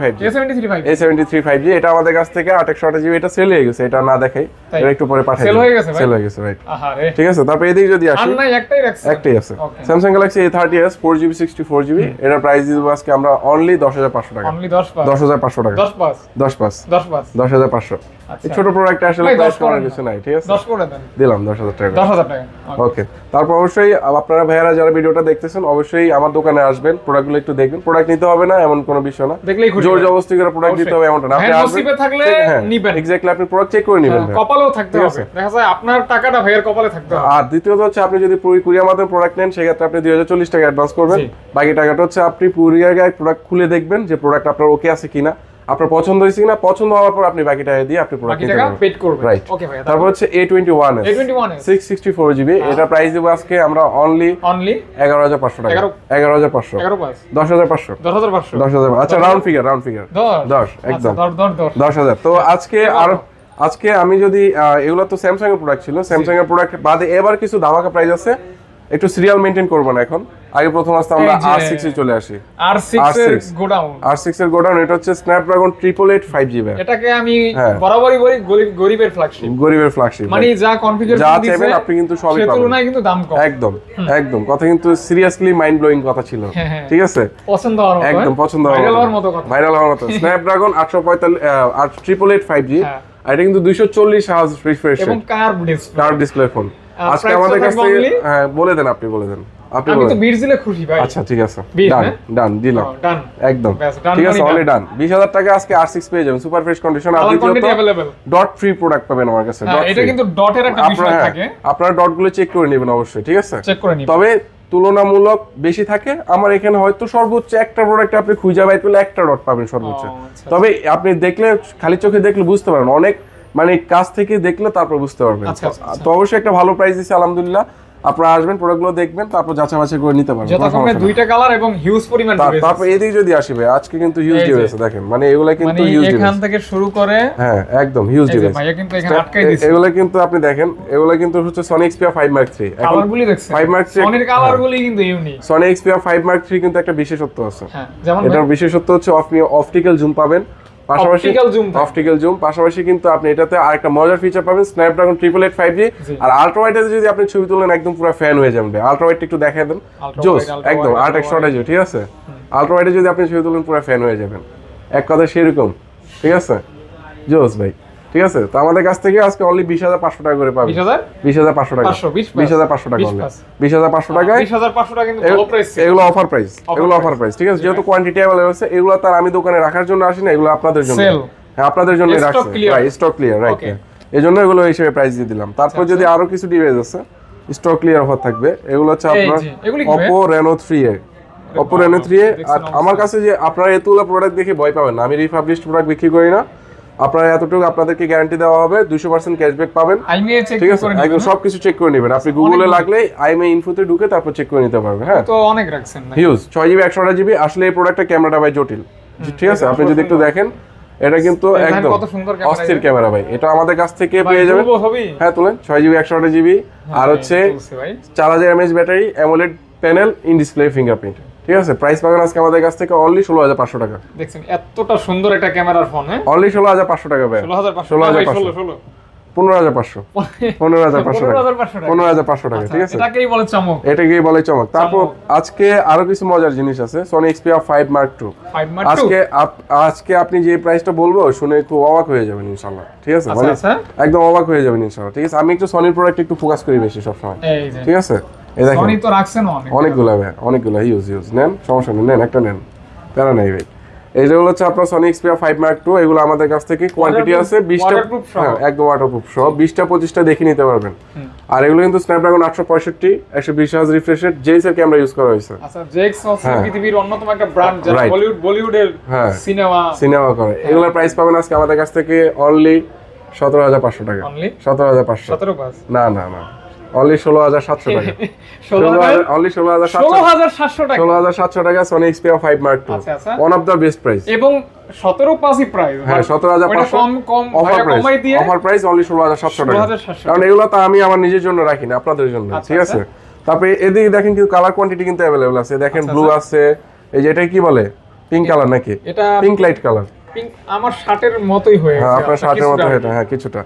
5G, এটা আমাদের কাছ থেকে 8/128GB, এটা সেল হয়ে গেছে, এটা না দেখাই, এটা একটু পরে পাঠাই, সেল হয়ে গেছে, রাইট, আহারে, ঠিক আছে? তারপর এদিকে যদি আসি, একটাই আছে Samsung Galaxy A30s 4GB 64GB, এটার প্রাইস দিব আজকে আমরা অনলি 10,500 টাকা, অনলি 10,500 টাকা, 10,500। এই ছোট প্রোডাক্ট আসলে প্রাইস করার কিছু নাই, ঠিক আছে? 10 করে দেন, দিলাম 10,000 টাকা, 10,000 টাকা। ওকে। তারপর অবশ্যই আপনারা ভাইয়ারা যারা ভিডিওটা দেখতেছেন, অবশ্যই আমার দোকানে আসবেন, প্রোডাক্টগুলো একটু দেখবেন। প্রোডাক্ট নিতে হবে না এমন কোনো বিষয় না, দেখলেই খুশি, জোর জবরদস্তি করে প্রোডাক্ট দিতে হবে এমনটা না। আপনি নসিবে থাকলে নিবেন, এক্স্যাক্টলি আপনি প্রোডাক্ট চেক করে নেবেন, কপালেও থাকতে হবে, দেখা যায় আপনার টাকাটা ভাইয়ের কপালে থাকতে হবে। আর দ্বিতীয়ত হচ্ছে আপনি যদি কুরিয়ার মাধ্যমে প্রোডাক্ট নেন, সেক্ষেত্রে আপনি 2,040 টাকা অ্যাডভান্স করবেন, বাকি টাকাটা হচ্ছে আপনি কুরিয়ার গায়ে প্রোডাক্ট খুলে দেখবেন যে প্রোডাক্ট আপনার ওকে আছে কিনা, আপনার পছন্দ হয়েছে কিনা, পছন্দ হওয়ার পর আপনি বাকি টাকা দিয়ে আপনি প্রোডাক্ট নিতে পারবেন, রাইট? ওকে ভাই। তারপর হচ্ছে A21s 664GB, এটা প্রাইস দিব আজকে আমরা অনলি 11,500 টাকা, 11,500, 10,500। আচ্ছা রাউন্ড ফিগার 10, একদম 10,000। তো আজকে আমি যদি এগুলো তো স্যামসাং এর প্রোডাক্ট ছিল, স্যামসাং এর প্রোডাক্ট বাদে এবার কিছু ধামাকা প্রাইস আছে, একটু সিরিয়াল মেইনটেইন করব না এখন। আগে প্রথম আসতে আমরা R6 এ চলে আসি। R6 এর গোডাউন, এটা হচ্ছে স্ন্যাপড্রাগন 888 5G ব্যাক। এটাকে আমি বরাবরই বলি গরিবের ফ্ল্যাগশিপ, মানে যা কনফিগারেশন দিয়েছে আপনি কিন্তু সবই পাবেন, তুলনায় কিন্তু দাম কম, একদম কথা কিন্তু সিরিয়াসলি মাইন্ড ব্লোয়িং কথা ছিল, ঠিক আছে? পছন্দ হওয়ার মতো, একদম পছন্দ হওয়ার মতো কথা, ভাইরাল হওয়ার মতো। স্ন্যাপড্রাগন 888 5G, আর এটা কিন্তু 240 Hz রিফ্রেশ এবং কার্ভ ডিসপ্লে ফোন। আজকে আমাদের কাছে হ্যাঁ বলে দেন, আপনি বলে দেন। আমি তো বিট দিলে খুশি ভাই। আচ্ছা ঠিক আছে, ডান দিলাম একদম ঠিক আছে, অলরেডি ডান। 20000 টাকা আজকে R6 পেয়ে যাবেন সুপার ফ্রেশ কন্ডিশন। আর ডট ফ্রি প্রোডাক্ট পাবেন আমার কাছে। এটা কিন্তু ডটের একটা বিষয় থাকে, আপনারা ডটগুলো চেক করে নেবেন অবশ্যই, ঠিক আছে? চেক করে নেবেন। তবে তুলনামূলক বেশি থাকে। আমার এখানে হয়তো সর্বোচ্চ একটা প্রোডাক্ট আপনি খুঁজে বাইর করলে একটা ডট পাবেন সর্বোচ্চ। তবে আপনি দেখলে, খালি চোখে দেখলে বুঝতে পারবেন, অনেক মানে কাছ থেকে দেখলে তারপর বুঝতে পারবেন। তো অবশ্যই একটা ভালো প্রাইস দিছে আলহামদুলিল্লাহ। আপনারা আসবেন, প্রোডাক্টগুলো দেখবেন, তারপর যাচাই বাছাই করে নিতে পারবেন। যথাক্রমে দুইটা কালার এবং হিউজ পরিমাণ ডিভাইস। তারপর এদিকে যদি আসি ভাই, আজকে কিন্তু হিউজ ডিভাইস দেখেন, মানে এগুলা কিন্তু হিউজ ডিভাইস এখান থেকে শুরু করে হ্যাঁ একদম হিউজ ডিভাইস। ভাইয়া কিন্তু এখানে আটকাই দিয়েছে। এগুলা কিন্তু আপনি দেখেন, এগুলা কিন্তু হচ্ছে Sony Xperia 5 Mark III। কালারগুলি দেখছেন, 5 Mark III সনির কালারগুলি কিন্তু unique. Sony Xperia 5 Mark III কিন্তু একটা বিশেষত্ব আছে। হ্যাঁ, যেমন এটার বিশেষত্ব হচ্ছে আপনি অপটিক্যাল জুম পাবেন, পাশাপাশি অপটিক্যাল জুম, পাশাপাশি কিন্তু আপনি এটাতে আরেকটা মজার ফিচার পাবেন, স্ন্যাপড্রাগন 888 5G। আর আলট্রা ওয়াইডে যদি আপনি ছবি তোলেন একদম পুরো ফ্যান হয়ে যাবেন। আলট্রা ওয়াইডটা একটু দেখায় দেন, জোস একদম 8x শট আছে, ঠিক আছে? আলট্রা ওয়াইডে যদি আপনি ছবি তোলেন পুরো ফ্যান হয়ে যাবেন, এক কথা সেরকম, ঠিক আছে? জোস ভাই, ঠিক আছে? তো আমাদের কাছ থেকে আজকে অনলি 20500 টাকা করে পাবেন। 20500 টাকা, 20500 টাকা অনলি, 20500 টাকায়। 20500 টাকা কিন্তু ভালো প্রাইস। এগুলো অফার প্রাইস, এগুলো অফার প্রাইস, ঠিক আছে? যেহেতু কোয়ান্টিটি अवेलेबल আছে, এগুলো তার আমি দোকানে রাখার জন্য আসি না, এগুলো আপনাদের জন্য। হ্যাঁ, আপনাদের জন্য রাখছি, রাইট, স্টক ক্লিয়ার, রাইট। এজন্য এগুলো হিসেবে প্রাইস দিয়ে দিলাম। তারপর যদি আরো কিছু ডিভাইস আছে স্টক ক্লিয়ার অফার থাকবে, এগুলো হচ্ছে আপনার Oppo Reno 3a, Oppo Reno 3a। আর আমার কাছে যে আপনারা এতগুলো প্রোডাক্ট দেখে ভয় পাবেন না, আমি রিফাবলিশড প্রোডাক্ট বিক্রি করি না। আপনারা এতটুকু আপনাদেরকে গ্যারান্টি দেওয়া হবে, 200% ক্যাশব্যাক পাবেন, ঠিক আছে? একদম সবকিছু চেক করে নেবেন আপনি, গুগলে লাগলে আইএমএ ইনফোতে ঢুকে তারপর চেক করে নিতে পারবেন। হ্যাঁ, তো অনেক রাখছেন না, হিউজ 6GB 128GB। আসলে এই প্রোডাক্টটা ক্যামেরাটা ভাই জটিল, ঠিক আছে? আপনি যদি একটু দেখেন, এটা কিন্তু একদম অস্থির ক্যামেরা ভাই। এটা আমাদের কাছ থেকে পেয়ে যাবেন। হ্যাঁ তুলেন, 6GB 128GB। আর হচ্ছে 4000 mAh battery, AMOLED panel, in display fingerprint, ঠিক আছে? প্রাইস পাবেন আজকে আমাদের কাছ থেকে অনলি 16500 টাকা। দেখছেন এতটা সুন্দর একটা ক্যামেরার ফোন, হ্যাঁ অনলি 16500 টাকা ভাই। 16500 15500 15500 টাকা, ঠিক আছে? এটাকেই বলে চমক, এটাকেই বলে চমক। তারপর আজকে আরো কিছু মজার জিনিস আছে, Sony Xperia 5 Mark II। আজকে আপনি যে প্রাইসটা বলবো শুনে খুব অবাক হয়ে যাবেন ইনশাআল্লাহ, ঠিক আছে? মানে একদম অবাক হয়ে যাবেন ইনশাআল্লাহ, ঠিক আছে? আমি একটু সনির প্রোডাক্ট একটু ফোকাস করি বেশি সব সময়, ঠিক আছে? এই দেখেন সনি তো রাখছেন অনেকগুলো ভাই, অনেকগুলো ইউজ নেন, সমস্যা নেই, নেন একটা নেন, প্যারা নেই ভাই। এইগুলো হচ্ছে আপনার Sony Xperia 5 Mark II। এগুলো আমাদের কাছ থেকে কোয়ান্টিটি আছে 20টা, হ্যাঁ একদম ওয়াটারপ্রুফ সহ 20টা 25টা দেখে নিতে পারবেন। আর এগুলো কিন্তু Snapdragon 865 120Hz refresh rate JX এর ক্যামেরা ইউজ করা হয়েছে। আচ্ছা, জেএক্স হচ্ছে পৃথিবীর অন্যতম একটা ব্র্যান্ড, যারা বলিউডের সিনেমা করে। এগুলোর প্রাইস পাবেন আজকে আমাদের কাছ থেকে অনলি 17500 টাকা। 17500 না না না, অনলি 16700 টাকা। অনলি 16700 টাকা। 16700 টাকা Sony Xperia 5 Mark II। আচ্ছা, one of the best price. এবং 17500 প্রাইস। হ্যাঁ 17500 কম অফার প্রাইস অনলি 16700 টাকা। কারণ এগুলো তো আমি আমার নিজের জন্য রাখি না, আপনাদের জন্য, ঠিক আছে? তারপরে এদিকে দেখেন কিন্তু কালার কোয়ান্টিটি কিন্তু अवेलेबल আছে। দেখেন ব্লু আছে, এই যে এটা কি বলে, পিঙ্ক কালার নাকি? এটা পিঙ্ক লাইট কালার, আমার শার্টের মতোই হয়েছে। হ্যাঁ আপনার শার্টের মতো এটা, হ্যাঁ কিছুটা।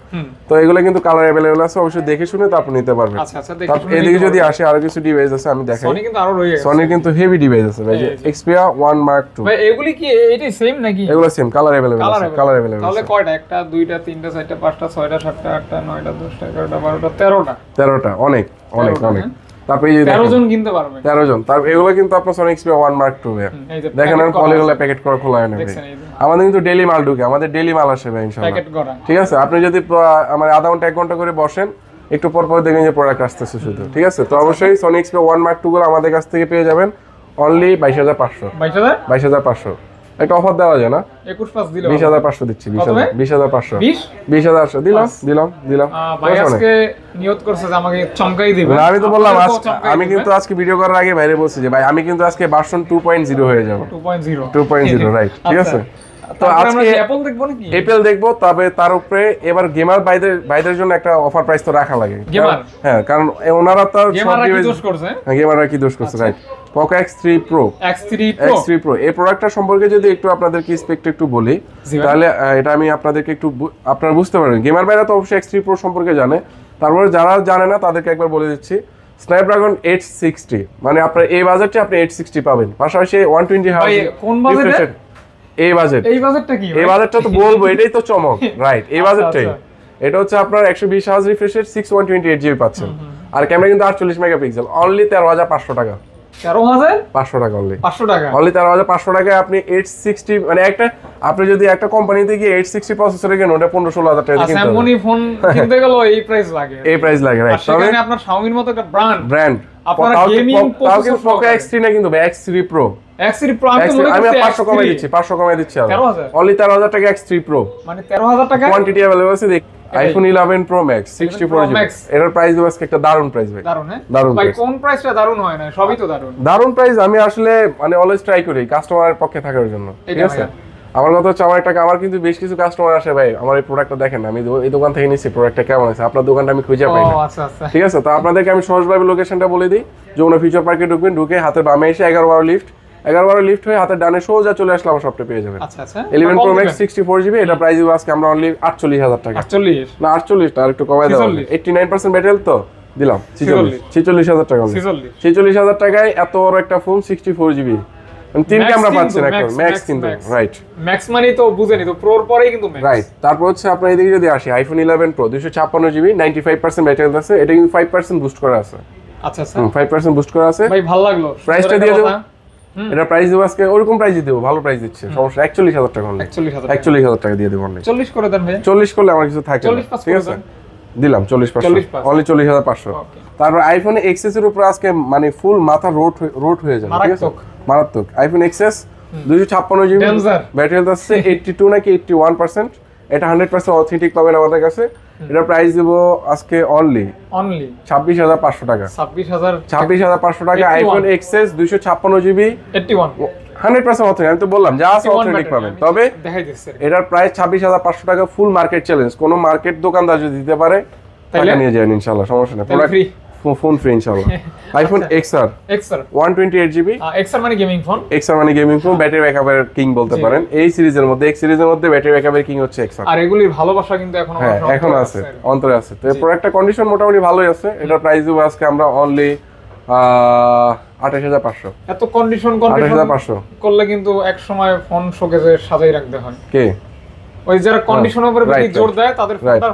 তো এগুলো কিন্তু কালার अवेलेबल আছে, অবশ্যই দেখে শুনে তারপর নিতে পারবেন। আচ্ছা, তারপর এদিকে যদি আসে আরো কিছু ডিভাইস আছে আমি দেখাই। সনি কিন্তু আরো রয়ে গেছে, সনি কিন্তু হেভি ডিভাইস আছে ভাই, যে Xperia 1 Mark II। ভাই এগুলি কি এটাই সেম নাকি? এগুলো সেম, কালার अवेलेबल আছে, কালার अवेलेबल আছে। তাহলে কয়টা? একটা, দুইটা, তিনটা, চারটা, পাঁচটা, ছয়টা, সাতটা, আটটা, নয়টা, 10টা, 11টা, 12টা, 13টা। 13টা, অনেক অনেক অনেক। তারপর এই যে 13 জন কিনতে পারবে, 13 জন। তারপর এগুলো কিন্তু আপনার Sony Xperia 1 Mark II দেখেন, আর পলিগুলো প্যাকেট করা খোলা হয় না ভাই। আমাদের কিন্তু ডেইলি মাল ঢুকে, আমাদের ডেইলি মাল আসে ভাই ইনশাআল্লাহ, প্যাকেট করা, ঠিক আছে? আপনি যদি আমার আধা ঘন্টা 1 ঘন্টা করে বসেন, একটু পর পর দেখবেন যে প্রোডাক্ট আসতেছে শুধু, ঠিক আছে? তো অবশ্যই Sony Xperia 1 Mark II গুলো আমাদের কাছ থেকে পেয়ে যাবেন অনলি 22500। 22500 একটা অফার দেওয়া যায় না? 21 দিলে 20500 দিচ্ছি। 20500 20000 দিলাম। ভাই আজকে নিয়ত করছে যে আমাকে চমকাই দিবে। আমি তো বললাম আমি কিন্তু আজকে ভিডিও করার আগে বাইরে বলছি যে ভাই আমি কিন্তু আজকে ভার্সন 2.0 হয়ে যাব। 2.0 রাইট, ঠিক আছে? তো আজকে অ্যাপল দেখবো, তবে তার উপরে এবার গেমার বাইদের জন্য একটা অফার প্রাইস তো রাখা লাগে। হ্যাঁ, কারণ ওনারা তো গেমাররা কি দোষ করছে? হ্যাঁ, গেমাররা কি দোষ করছে, রাইট। Poco X3 Pro এই প্রোডাক্টটা সম্পর্কে যদি একটু আপনাদেরকে স্পেক্ট একটু বলি, তাহলে এটা আমি আপনাদেরকে একটু আপনারা বুঝতে পারবেন। গেমার বাইরা তো অবশ্যই X3 Pro সম্পর্কে জানে, তারপরে যারা জানে না তাদেরকে একবার বলে দিচ্ছি। স্ন্যাপড্রাগন 860, মানে আপনার এই বাজেটে আপনি 860 পাবেন, পাশাপাশি 120Hz। কোন বাজেটে? এই বাজেটটা কি? এই বাজেটটা তো বলবো, এটাই তো চমক, রাইট? এই বাজেটটাই এটা হচ্ছে আপনার 120Hz রিফ্রেশ রেট, 6128GB পাচ্ছেন। আর ক্যামেরা কিন্তু 48 মেগাপিক্সেল, অনলি 13,500 টাকা। 13,500 টাকা অনলি, 500 টাকা অনলি 13,500 টাকায় আপনি 860 মানে একটা আপনি যদি একটা কোম্পানিতে গিয়ে 860 প্রসেসরে কিনেন ওটা 15-16,000 টাকা দিয়ে কিনতে হবে। স্যামসং ফোন কিনতে গেল এই প্রাইস লাগে, এই প্রাইস লাগে, রাইট। তবে আপনার Xiaomi-র মতো একটা ব্র্যান্ড আপনারা গেমিং প্রসেসর Poco X3 না কিন্তু X3 Pro, X3 Pro আমি 500 কমাই দিচ্ছি, 500 কমাই দিচ্ছি আর অনলি 13,000 টাকা X3 Pro, মানে 13,000 টাকা কোয়ান্টিটি अवेलेबल আছে। দেখ iPhone 11 Pro Max 64GB, এটার প্রাইস দেব আজকে একটা দারুন প্রাইস ভাই। দারুন, হ্যাঁ দারুন ভাই, কোন প্রাইসটা দারুন হয় না, সবই তো দারুন। দারুন প্রাইস আমি আসলে মানে অলওয়েজ ট্রাই করি কাস্টমারের পক্ষে থাকার জন্য, ঠিক আছে। আমার কথা হচ্ছে আমার কিন্তু বেশ কিছু কাস্টমার আসে ভাই আমার এই প্রোডাক্টটা দেখেন আমি এই দোকান থেকে নিচ্ছি, প্রোডাক্টটা কেমন আছে, আপনার দোকানটা আমি খুঁজে পাই না, আচ্ছা আচ্ছা, ঠিক আছে। তো আপনাদেরকে আমি সহজভাবে লোকেশনটা বলে দিই। যমুনা ফিউচার পার্কে ঢুকবেন, ঢুকে হাতের বামে এসে 11 লিফট, 11 লিফট হয়ে হাতের ডানে সোজা চলে আসলে আমার শপটা পেয়ে যাবেন। আচ্ছা আচ্ছা, 11 Pro Max 64GB, এটা প্রাইস দিব আজকে আমরা অনলি 48,000 টাকা। 48 না 48 না, আর একটু কমাই দাও, 89% ব্যাটারি তো দিলাম 46,000 টাকা, 46,000 টাকায় এত বড় একটা ফোন 64GB, মানে 3 ক্যামেরা পাচ্ছেন এখন ম্যাক্স কিন্তু, রাইট। ম্যাক্স মানে তো বুঝেনি তো, প্রোর পরেই কিন্তু ম্যাক্স, রাইট। তারপর হচ্ছে আপনার এদিকে যদি আসি iPhone 11 Pro 256GB 95% ব্যাটারি আছে, এটা কিন্তু 5% বুস্ট করা আছে। আচ্ছা আচ্ছা, 5% বুস্ট করা আছে ভাই ভালো লাগলো। প্রাইসটা দিয়ে দেব, এটা প্রাইস দেব আজকে ওরকম প্রাইসই দেব, ভালো প্রাইস দিচ্ছে, সমস্যা 41,000 টাকা অনলি, 41,000 টাকা দিয়ে দেব অনলি। 40 করে দেন ভাই, 40 করলে আমার কিছু থাকে না, ঠিক আছে, দিলাম 40,500 অনলি 40,500। তারপর iPhone XS এর উপর আজকে মানে ফুল মাথা রোট হয়ে যাবে, ঠিক আছে, মারাত্মক। iPhone XS 256GB battery health আছে 82 নাকি 81%, এটা 100% অথেন্টিক পাবেন আমাদের কাছে। এটা প্রাইস দেব আজকে অনলি 26,500 টাকা, 26,500 টাকা। iPhone XS 256GB 81 100% অথেন্টিক, আমি তো বললাম যা আছে অথেন্টিক পাবেন। তবে এটার প্রাইস 26,500 টাকা, ফুল মার্কেট চ্যালেঞ্জ, কোন মার্কেট দোকানদার যদি দিতে পারে টাকা নিয়ে যাবেন ইনশাআল্লাহ, সমস্যা নেই, প্রোডাক্ট ফোন ফ্রি ইনশাআল্লাহ। iPhone XR 128GB, XR মানে গেমিং ফোন, XR মানে গেমিং ফোন, ব্যাটারি ব্যাকআপের কিং বলতে পারেন এই সিরিজের মধ্যে। X সিরিজের মধ্যে ব্যাটারি ব্যাকআপের কিং হচ্ছে XR, আর এগুলির ভালোবাসা কিন্তু এখন আছে, অন্তরে আছে। তো এই প্রোডাক্টটা কন্ডিশন মোটামুটি ভালোই আছে। এটার প্রাইস দেব আজকে আমরা অনলি 28,500। এত কন্ডিশন 28,500 করলে কিন্তু এক সময় ফোন শোকেসে সাজাই রাখতে হয়। কে ওই যারা কন্ডিশনের উপরে বেশি জোর দেয় তাদের ফোনটা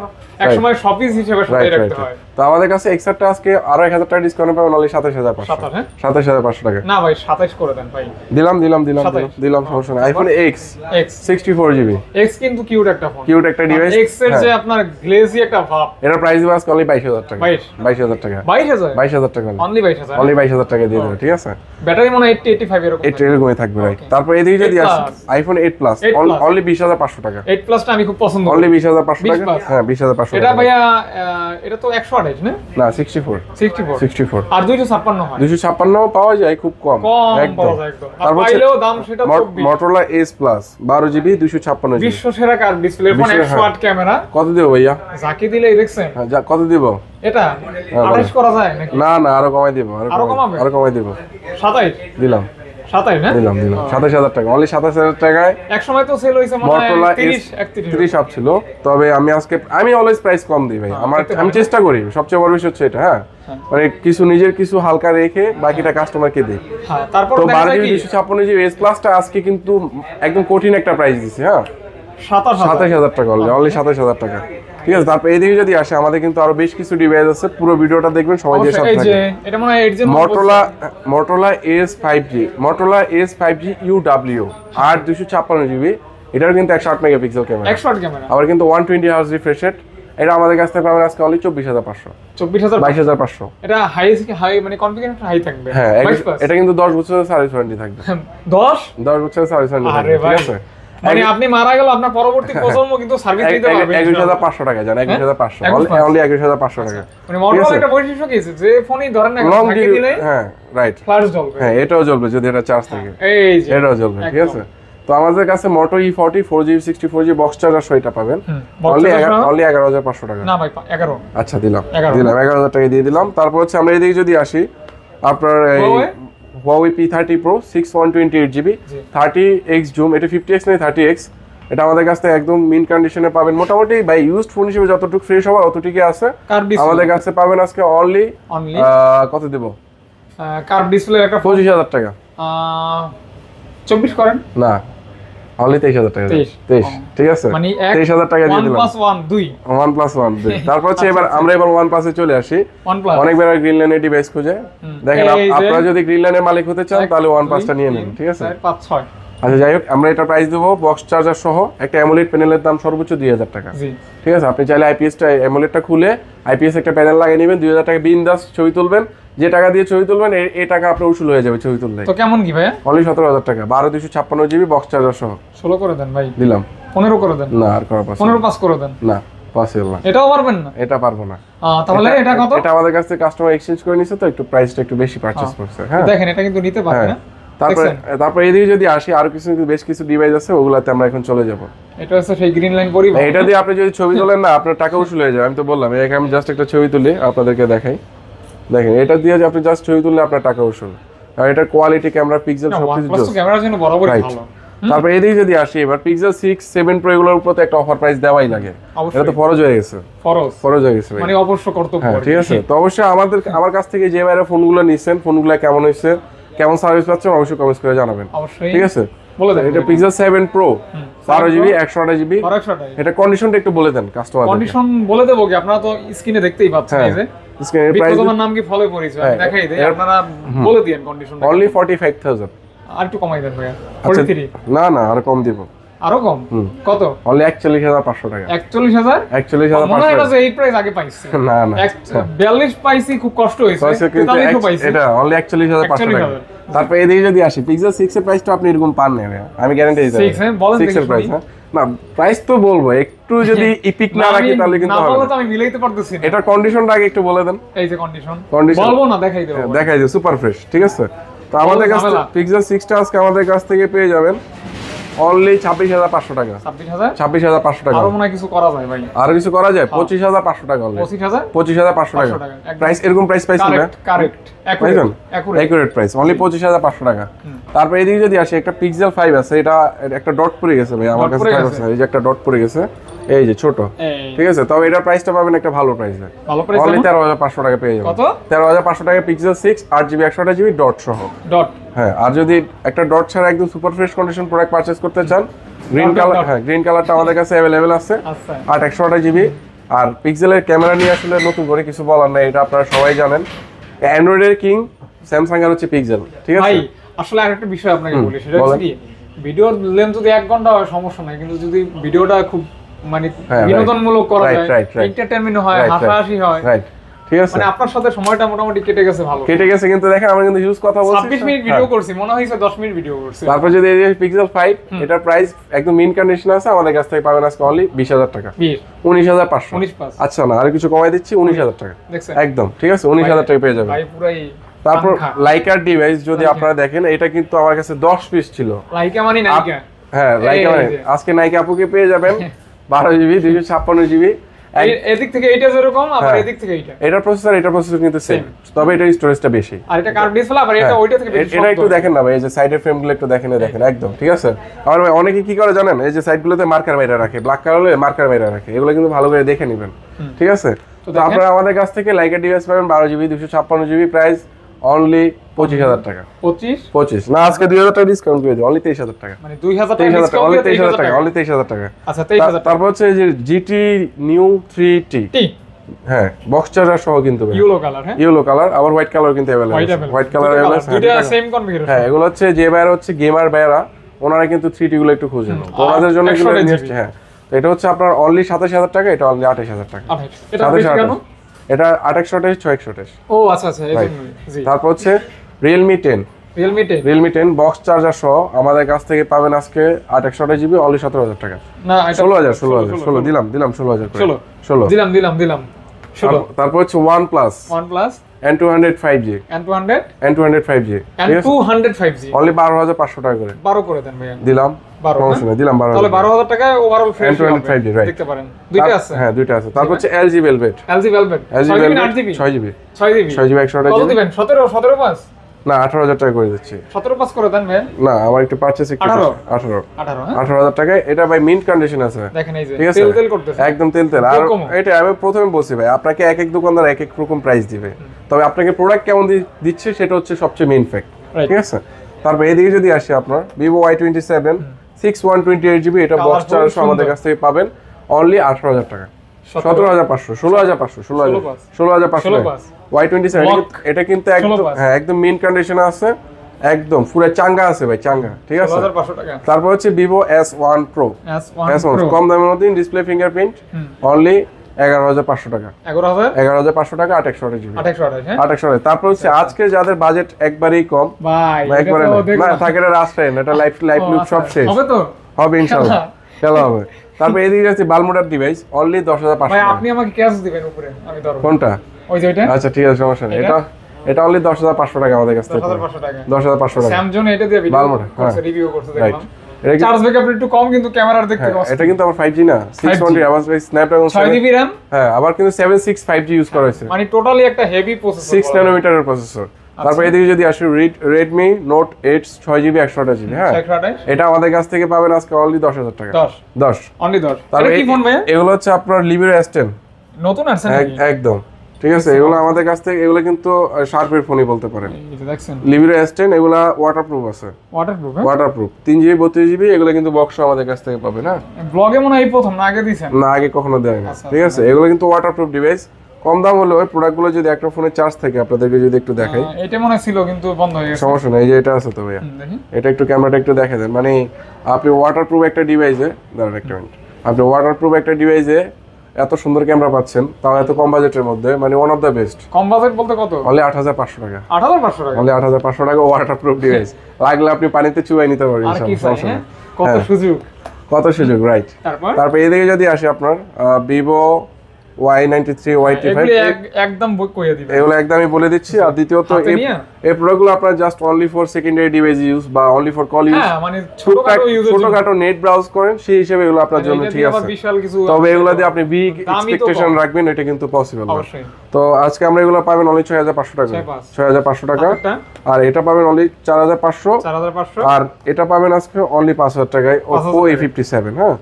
এক সময় শপিস হিসেবে সাজাই রাখতে হয়। তো আমাদের কাছে XR-টা আজকে আরো 1,000 টাকা ডিসকাউন্ট পাবেন অনলি 27,500। 27,500 টাকা। না ভাই 27 করে দেন ভাই। দিলাম সমস্যা নাই। iPhone X 64GB। X কিন্তু কিউট একটা ফোন, কিউট একটা ডিভাইস। X এর যে আপনার গ্লেজি একটা ভাব, এর প্রাইস দিব আজকে অনলি 22,000 টাকা। 22,000 টাকা। 22,000 টাকা অনলি 22,000। অনলি 22,000 টাকা দিয়ে দেব, ঠিক আছে। ব্যাটারি মনে হয় 80-85 এরকম। এরকমই থাকবে, রাইট। তারপর এদিকে যদি আসি iPhone 8 Plus অনলি 20,500 টাকা। 8 প্লাসটা আমি খুব পছন্দ করি। অনলি 20,500 টাকা। হ্যাঁ 20,500 টাকা। এটা ভাইয়া এটা তো 128 না? না 64 আর 256 হয়। 256 পাওয়া যায় খুব কম একদম। আর পাইলেও দাম সেটা 24। Motorola S Plus 12GB 256GB বিশ্ব সেরা কার ডিসপ্লে ফোন, 108 ক্যামেরা। কত দেব ভাইয়া? যাকে দিলেই দেখছেন। হ্যাঁ কত দেব? এটা 28 করা যায় নাকি? না আরো কমাই দেব, আরো কমাই দেব। 27 দিলাম। 27 না? দিলাম 27,000 টাকা। অনলি 27,000 টাকায় এক সময় তো সেল হইছে মানে 30 আপ ছিল। তবে আমি অলওয়েজ প্রাইস কম দিই ভাই। আমি চেষ্টা করি, সবচেয়ে বড় বিষয় হচ্ছে এটা, হ্যাঁ মানে নিজের কিছু হালকা রেখে বাকিটা কাস্টমারকে দিই। হ্যাঁ তারপর তো 12GB 256GB S Plus-টা আজকে কিন্তু একদম কঠিন একটা প্রাইস দিছি, হ্যাঁ 27,000 টাকা। অনলি 27,000 টাকা, ঠিক আছে। তারপর এদিকে যদি আসে আমাদের কিন্তু আরো বেশ কিছু ডিভাইস আছে, পুরো ভিডিওটা দেখবেন সবাই দিয়ে সাথে থাকবে। এটা মনে হয় Motorola S 5G UW 256GB, এটার কিন্তু 108 মেগাপিক্সেল ক্যামেরা, 108 ক্যামেরা, আবার কিন্তু 120 Hz রিফ্রেশ রেট। এটা আমাদের কাছ থেকে পাবেন আজকে অনলি 24,500। 22,500। এটা হাই মানে কনফিগারেশন হাই থাকবে। হ্যাঁ এটা কিন্তু 10 বছরের সার্ভিস ওয়ারেন্টি থাকবে। 10 বছরের সার্ভিস ওয়ারেন্টি থাকবে, ঠিক আছে। মানে আপনি মারা গেল আপনার পরবর্তী প্রজন্ম কিন্তু সার্ভিস দিতে পারবে। 21,500 টাকা জানেন, 21,500 অনলি 21,500 টাকা। মানে Motorola একটা বৈশিষ্ট্য কি আছে যে ফোনই ধরেন না ঢাকি দিলে, হ্যাঁ রাইট, ফ্ল্যাশ জ্বলবে। হ্যাঁ এটাও জ্বলবে যদি এটা চার্জ থাকে, এই যে এটাও জ্বলবে, ঠিক আছে। তো আমাদের কাছে Moto E40 4GB 64GB box charger সহ এটা পাবেন অনলি 11,500 টাকা। না ভাই 11। আচ্ছা দিলাম 11,000 টাকা দিয়ে দিলাম। তারপর হচ্ছে আমরা এদিকে যদি আসি আপনার Huawei P30 Pro 6128GB 30x zoom, এটা 50x নয় 30x। এটা আমাদের কাছ থেকে একদম মিন কন্ডিশনে পাবেন, মোটামুটি বাই ইউজড ফোন হিসেবে যতটুকু ফ্রেশ হওয়ার অতটুকুই আছে আমাদের কাছে পাবেন আজকে অনলি কত দেব? কার্ভ ডিসপ্লে একটা 25,000 টাকা। 24 করেন না অনলি 23000 টাকা 23 ঠিক আছে, মানে 23000 টাকা দিয়ে দিলাম। 1+1 2 তারপর হচ্ছে আমরা এবার OnePlus এ চলে আসি। OnePlus অনেক বেলা গ্রিন লাইনের ডিভাইস খুঁজে দেখেন, আপনারা যদি গ্রিন লাইনের মালিক হতে চান তাহলে OnePlus-টা নিয়ে নেন, ঠিক আছে? 5 6 আচ্ছা যাই হোক, আমরা এটা প্রাইস দেবো বক্স চার্জার সহ, একটা অ্যামোলেড প্যানেলের দাম সর্বোচ্চ 2000 টাকা, জি। ঠিক আছে? আপনি চাইলে অ্যামোলেডটা খুলে আইপিএস একটা প্যানেল লাগিয়ে নেবেন, 2000 টাকা বিন্দাস ছবি তুলবেন, যে টাকা দিয়ে ছবি তুলবেন এই টাকা আপনার উসুল হয়ে যাবে ছবি তুললে। তো কেমন কি ভাইয়া? অনলি 17000 টাকা, 12 256 জিবি বক্স চার্জার সহ। 16 করে দেন ভাই, দিলাম। 15 করে দেন। না আর করা পসিবল 15 পাস করে দেন। না, পসিবল না, এটাও পারবেন না? এটা পারবো না। তাহলে এটা কত? এটা আমাদের কাছ থেকে কাস্টমার এক্সচেঞ্জ করে নিছে, তো একটু প্রাইসটা একটু বেশি পারচেজ করছে। হ্যাঁ দেখেন এটা কিন্তু নিতে পারবে না। তারপরে এদিকে যদি আসি, আরো বেশ কিছু ডিভাইস আছে, ওগুলাতে আমরা এখন চলে যাব। এটা হচ্ছে সেই গ্রিন লাইন পরিবার। এটা দিয়ে আপনি যদি ছবি তোলেন না, আপনার টাকা উসুল হয়ে যাবে। আমি তো বললাম, এখানে আমি জাস্ট একটা ছবি তুলি আপনাদেরকে দেখাই। দেখেন এটা দিয়ে যে আপনি জাস্ট ছবি তুললে আপনার টাকা উসুল, আর এটা কোয়ালিটি, ক্যামেরা, পিক্সেল সবকিছু OnePlus তো ক্যামেরার জন্য বরাবরই ভালো। তারপর এদিকে যদি আসি, এবার পিক্সেল 6 7 প্রো এগুলোর উপর তো একটা অফার প্রাইস দেওয়াই লাগে, এটা তো ফরজ হয়ে গেছে। ফরজ হয়ে গেছে মানে অবশ্য কর্তব্য। ঠিক আছে, তো অবশ্যই আমার কাছ থেকে যে বাইরে ফোনগুলো নিছেন, ফোনগুলো কেমন হইছে, কেমন সার্ভিস পাচ্ছেন, অবশ্যই কমেন্টস করে জানাবেন, ঠিক আছে? বলে দেন। এটা পিক্সেল 7 প্রো 12 জিবি 128 জিবি, এটা কন্ডিশনটা একটু বলে দেন কাস্টমার। কন্ডিশন বলে দেবো কি, আপনারা তো স্ক্রিনে দেখতেই পাচ্ছেন। এই যে স্ক্রিনের প্রাইস, তোমার নাম কি ফলো করেছো আমি দেখাই দেই, আপনারা বলে দেন কন্ডিশনটা। অনলি 45000। আর একটু কমাই দেন ভাইয়া। 43 না আর কম দিব। আরো কম? কত? অনলি 41500 টাকা। 41500 মনে হয় যে এই প্রাইস আগে পাইছি। না 42 পাইছি, খুব কষ্ট হয়েছে। 43 পাইছি। এটা অনলি 41500 টাকা। তারপর এদিকে যদি আসি, পিক্সেল 6 এর প্রাইসটা আপনি এরকম পান না ভাই, আমি গ্যারান্টি দিতে পারি। 6 এর প্রাইস না, প্রাইস তো বলবো, একটু যদি ইপিক না রাখি তাহলে কিন্তু হবে না। না বলে তো আমি মিলাইতে পারতেছি না। এটা কন্ডিশনটা আগে একটু বলে দেন। এই যে কন্ডিশন বলবো না, দেখাই দেব সুপার ফ্রেশ, ঠিক আছে? তো আমাদের কাছে পিক্সেল 6 টা আজকে আমাদের কাছ থেকে পেয়ে যাবেন অনলি 26500 টাকা। 26500 টাকা। আরো মনে কিছু করা যায় ভাই? আরো কিছু করা যায়? 25500 টাকা অনলি। 25500 টাকা প্রাইস, এরকম প্রাইস পাইছেন না? কারেক্ট, একুরেট প্রাইস, অনলি 25500 টাকা। তারপর এদিকে যদি আসি, একটা পিক্সেল 5 আছে, এটা একটা ডট পড়ে গেছে ভাই আমার কাছে, এই যে একটা ডট পড়ে গেছে, এই যে ছোট, ঠিক আছে? তবে এটার প্রাইসটা পাবেন একটা ভালো প্রাইস, অনলি 13500 টাকা পেয়ে যাবেন। কত? 13500 টাকা পিক্সেল 6 8GB 128GB ডট সহ। ডট, হ্যাঁ। আর যদি একটা ডট ছাড়া একদম super fresh condition product purchase করতে চান, গ্রিন কালার, হ্যাঁ গ্রিন কালারটা আমাদের কাছে अवेलेबल আছে। 8 128GB। আর পিক্সেলের ক্যামেরা নিয়ে আসলে নতুন করে কিছু বলার নাই, এটা আপনারা সবাই জানেন। অ্যান্ড্রয়েডের কিং স্যামসাং আর হচ্ছে পিক্সেল, ঠিক আছে? ভাই আসলে আরেকটা বিষয় আপনাকে বলি, সেটা হচ্ছে কি, ভিডিওর লেন্থ যদি 1 ঘন্টা হয় সমস্যা নাই, কিন্তু যদি ভিডিওটা খুব মানে বিনোদনমূলক করা যায়, এন্টারটেইনমেন্ট হয়, হাসাহাসি হয়, রাইট, ঠিক আছে? মানে আপনার সাথে সময়টা মোটামুটি কেটে গেছে, ভালো কেটে গেছে। কিন্তু দেখেন আমরা কিন্তু হিউজ কথা বলছি, 26 মিনিট ভিডিও করছি, মনে হইছে 10 মিনিট ভিডিও করছি। তারপর যদি এই পিক্সেল 5, এটার প্রাইস একদম মিন কন্ডিশন আছে, আমাদের কাছ থেকে পাবেন আজকে অনলি 20000 টাকা। 19500। আচ্ছা না, আর কিছু কমাই দিচ্ছি, 19000 টাকা একদম, ঠিক আছে? 19000 টাকা পেয়ে যাবেন ভাই পুরাই। তারপর লাইকার ডিভাইস যদি আপনারা দেখেন, এটা কিন্তু আমার কাছে 10 পিস ছিল। লাইকা মানে নাইকা, হ্যাঁ লাইকা মানে আজকে নাইকা আপুকে পেয়ে যাবেন 12GB 256GB। এদিক থেকে এইটা যেরকম, আবার এদিক থেকে এইটা, এটার প্রসেসর কিন্তু সেম, তবে এটার স্টোরেজটা বেশি। আর এটা কার্ভ ডিসপ্লে, আবার এটা ওইটা থেকে বেশি। এটা একটু দেখেন না ভাই, এই যে সাইডের ফ্রেমগুলো একটু দেখেন একদম, ঠিক আছে? আর ভাই অনেকে কি করে জানেন, এই যে সাইডগুলোতে মার্কার মেরে রাখে, ব্ল্যাক কালার হলে মার্কার মেরে রাখে, এগুলো কিন্তু ভালো করে দেখে নেবেন, ঠিক আছে? তো আপনারা আমাদের কাছ থেকে লাইকা ডিভাইস পাবেন 12GB 256GB, প্রাইস অনলি 25000 টাকা। 25 না, আজকে 2000 টাকা ডিসকাউন্ট করে দিই, অনলি 23000 টাকা। মানে 2000 টাকা ডিসকাউন্ট, অনলি 23000 টাকা, অনলি 23000 টাকা। আচ্ছা 23000। তারপর হচ্ছে এই যে জিটি নিউ 3T, হ্যাঁ বক্স চার্জার সহ কিন্তু ইয়েলো কালার, হ্যাঁ ইয়েলো কালার, আবার হোয়াইট কালার কিন্তু अवेलेबल আছে, হোয়াইট কালার अवेलेबल আছে, দুটো সেম কনফিগারেশন। হ্যাঁ এগুলো হচ্ছে যে বাইরে হচ্ছে গেমার বাইরা, ওনারা কিন্তু 3T গুলো একটু খুঁজেন, ওনাদের জন্য এগুলো নিয়ে আসছে। হ্যাঁ তো এটা হচ্ছে আপনার অনলি 27000 টাকা, এটা অনলি 28000 টাকা। এটা বেশি কেন? এটা 828 628। ও আচ্ছা আচ্ছা, এইজন্যই। জি। তারপর হচ্ছে Realme 10 বক্স চার্জার সহ আমাদের কাছ থেকে পাবেন আজকে 8 128GB অনলি 17000 টাকা। না 16000 দিলাম 16000 করে 16 দিলাম 16। তারপর হচ্ছে OnePlus N200 5G N200 5G only 12500 টাকা করে। 12 করে দেন ভাইয়া। দিলাম 12, দিলাম 12। তাহলে 12000 টাকায় overall fresh N200 5G right, দেখতে পারেন দুইটা আছে। হ্যাঁ দুইটা আছে। তারপর হচ্ছে LG Velvet 6GB 128GB। কত দিবেন? 17 পাস না 18000 টাকা করে দিচ্ছি। 17 পাস করে দেন ভাই। না আমার একটু পারচেজ একটু 18 টাকায়। এটা ভাই মিন্ট কন্ডিশন আছে, দেখেন এই যে তেল করতেছে, একদম তেল। আর এটা আমি প্রথমে বলছি ভাই, আপনাকে এক এক দোকানদার এক এক রকম প্রাইস দিবে, তবে আপনাকে প্রোডাক্ট কেমন দিচ্ছে সেটা হচ্ছে সবচেয়ে মেইন ফ্যাক্ট, ঠিক আছে? তারপর এদিকে যদি আসি, আপনার Vivo Y27 6128GB, এটা বক্স চার্জ আমাদের কাছ থেকে পাবেন অনলি 18000 টাকা, 17500, 16500, 16500 Y27। এটা কিন্তু একদম হ্যাঁ একদম মিন কন্ডিশনে আছে, একদম পুরো চাঙ্গা আছে ভাই, চাঙ্গা, ঠিক আছে। তারপর হচ্ছে Vivo S1 Pro, S1 কম দামের মধ্যে ডিসপ্লে ফিঙ্গারপ্রিন্ট, অনলি 11500 টাকা, 11500 টাকা, 28GB। তারপর হচ্ছে আজকে যাদের বাজেট একবারেই কম ভাই, একবারে না থাকে না রাস্তায়, এটা লাইফ লুক সব শেষ হবে, তো হবে ইনশাআল্লাহ, খেলা হবে। তারপর এদিকে আছে বালমোডার ডিভাইস, অনলি 10500 ভাই আপনি আমাকে ক্যাশ দিবেন উপরে, আমি ধরব কোনটা, ওই যে এটা, আচ্ছা ঠিক আছে, সমস্যা নেই। এটা অনলি 10500 টাকা আমাদের কাছ থেকে, 10500 টাকা। স্যামসাং এটা দিয়ে ভিডিও করছে, রিভিউ করছে, দেখলাম চার্জ ব্যাকআপ একটু কম, কিন্তু ক্যামেরার দেখতে কষ্ট। এটা কিন্তু আমার 5G না, 620 আবার স্ন্যাপড্রাগন 6GB RAM, হ্যাঁ আবার কিন্তু 76 5G ইউজ করা হয়েছে, মানে টোটালি একটা হেভি প্রসেসর, 6 ন্যানোমিটারের প্রসেসর। তারপর এদিকে যদি আসি Redmi Note 8 6GB 128GB, হ্যাঁ এটা আমাদের কাছ থেকে পাবেন আজকে অনলি 10000 টাকা, 10 অনলি 10। তারপর কি ফোন ভাই, এগুলো হচ্ছে আপনার Libero S10 নতুন আসছে একদম, ঠিক আছে। এগুলো আমাদের কাছ থেকে, এগুলো কিন্তু শার্পের ফোনই বলতে পারেন, এটা দেখছেন Libero S10, এগুলা ওয়াটারপ্রুফ আছে, ওয়াটারপ্রুফ 3GB 32GB, এগুলো কিন্তু বক্স আমাদের কাছ থেকে পাবেন। হ্যাঁ ব্লগে মনে হয় এই প্রথম, না আগে দিয়েছেন? না আগে কখনো দেয় না, ঠিক আছে। এগুলো কিন্তু ওয়াটারপ্রুফ ডিভাইস, কম দাম হলো ওই প্রোডাক্টগুলো যদি একটা ফোনে চার্জ থাকে, আপনাদেরকে যদি একটু দেখাই, এটা মনে ছিল কিন্তু বন্ধ হয়ে গেছে, সমস্যা নেই, এই যে এটা আছে তো ভাইয়া, এটা একটু ক্যামেরাটা একটু দেখে দেন। মানে আপনি ওয়াটারপ্রুফ একটা ডিভাইসে, দাঁড়ান একটা মিনিট, আপনি ওয়াটারপ্রুফ একটা ডিভাইসে এত সুন্দর ক্যামেরা পাচ্ছেন, তাও এত কম বাজেটের মধ্যে, মানে one of the best. Com budget বলতে কত? অনলি 8500 টাকা, 8500 টাকা, অনলি 8500 টাকা ওয়াটারপ্রুফ ডিভাইস, লাগলে আপনি পানিতে চুবাই নিতে পারবেন ইনশাআল্লাহ। কত সুযোগ, কত সুযোগ, রাইট। তারপর এদিকে যদি আসি আপনার Vivo Y93 Y85, একদম কইয়া দিবেন, এগুলো একদমই বলে দিচ্ছি। আর দ্বিতীয়ত এই প্রোডাক্টগুলো আপনার just only for secondary device use বা অনলি ফর কল ইউজ, মানে ছোটখাটো নেট ব্রাউজ করেন, সেই হিসেবে এগুলো আপনার জন্য ঠিক আছে। তবে এগুলো দিয়ে আপনি বিগ এক্সপেকটেশন রাখবেন, এটা কিন্তু পসিবল না। তো আজকে আমরা এগুলো পাবেন অনলি 6500 টাকা, 6500 টাকা। আর এটা পাবেন অনলি 4500, আর এটা পাবেন আজকে অনলি 5000 টাকায় Oppo A57। হ্যাঁ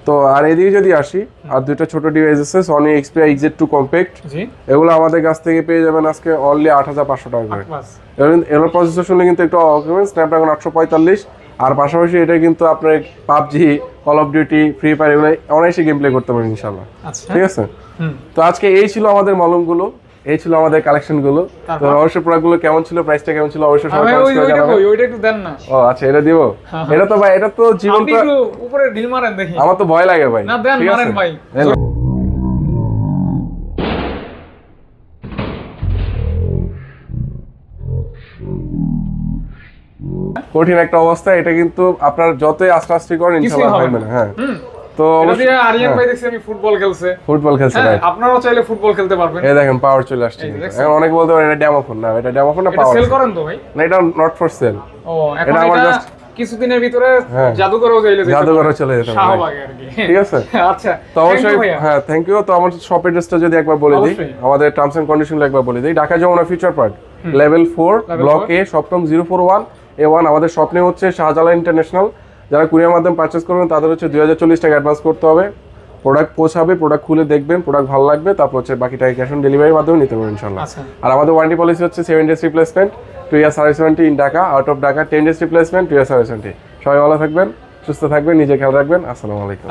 তো আর এদিকে যদি আসি, আর দুটো ছোট ডিভাইস আছে Sony Xperia XZ2 Compact, এগুলো আমাদের কাছ থেকে পেয়ে যাবেন আজকে অনলি 8500 টাকা করে। এর প্রসেসর শুনলে কিন্তু একটু স্ন্যাপড্রাগন 845, আর পাশাপাশি এটা কিন্তু আপনার PUBG, call of duty, free fire এগুলো অনায়াসে গেম প্লে করতে পারেন ইনশাআল্লাহ, ঠিক আছে। তো আজকে এই ছিল আমাদের মলমগুলো, এই ছিল আমাদের কালেকশনগুলো। তো অবশ্যই প্রোডাক্টগুলো কেমন ছিল, প্রাইসটা কেমন ছিল, অবশ্যই সবাই কমেন্টস করে জানাবেন। ওইটা একটু দেন না। ও আচ্ছা এটা দিব, এটা তো ভাই, এটা তো জীবনটা আপনি উপরে ঢিল মারেন দেখি, আমার তো ভয় লাগে ভাই। না দেন, মারেন ভাই। কঠিন একটা অবস্থা, এটা কিন্তু আপনার যতই আস্তে আস্তে করেন ইনশাআল্লাহ হবে না। হ্যাঁ তো অবশ্যই আরিয়ান ভাই দেখছি আমি ফুটবল খেলছে রাইট, আপনারাও চাইলে ফুটবল খেলতে পারবেন। এই দেখেন পাওয়ার চলে আসছে, এখন অনেকে বলতে পারেন এটা ডেমো ফোন, না এটা ডেমো ফোন না, পাওয়ার সেল করেন তো ভাই, না এটা নট ফর সেল। ও এখন এটা কিছুদিনের ভিতরে জাদুঘরও চলে যেতে শাহবাগে আর কি, ঠিক আছে। আচ্ছা তো অবশ্যই হ্যাঁ থ্যাংক ইউ। তো আমার শপ অ্যাড্রেসটা যদি একবার বলে দিই, আমাদের টার্মস এন্ড কন্ডিশন একবার বলে দিই। Dhaka Jamuna future park level 4 block A, shop নং 041A1। আমাদের শপ নেম হচ্ছে শাহজালাল ইন্টারন্যাশনাল। যারা কুরিয়ার মাধ্যমে পারচেজ করবেন তাদের হচ্ছে 2040 টাকা অ্যাডভান্স করতে হবে। প্রোডাক্ট পৌঁছাবে, প্রোডাক্ট খুলে দেখবেন, প্রোডাক্ট ভালো লাগবে, তারপর হচ্ছে বাকি টাকা ক্যাশ অন ডেলিভারির মাধ্যমে নিতে পারবেন ইনশাআল্লাহ। আর আমাদের ওয়ারেন্টি পলিসি হচ্ছে 7 days replacement, 2 years service warranty in Dhaka, out of Dhaka 10 days replacement, 2 years service warranty. সবাই ভালো থাকবেন, সুস্থ থাকবেন, নিজে খেয়াল রাখবেন। আসসালামু আলাইকুম।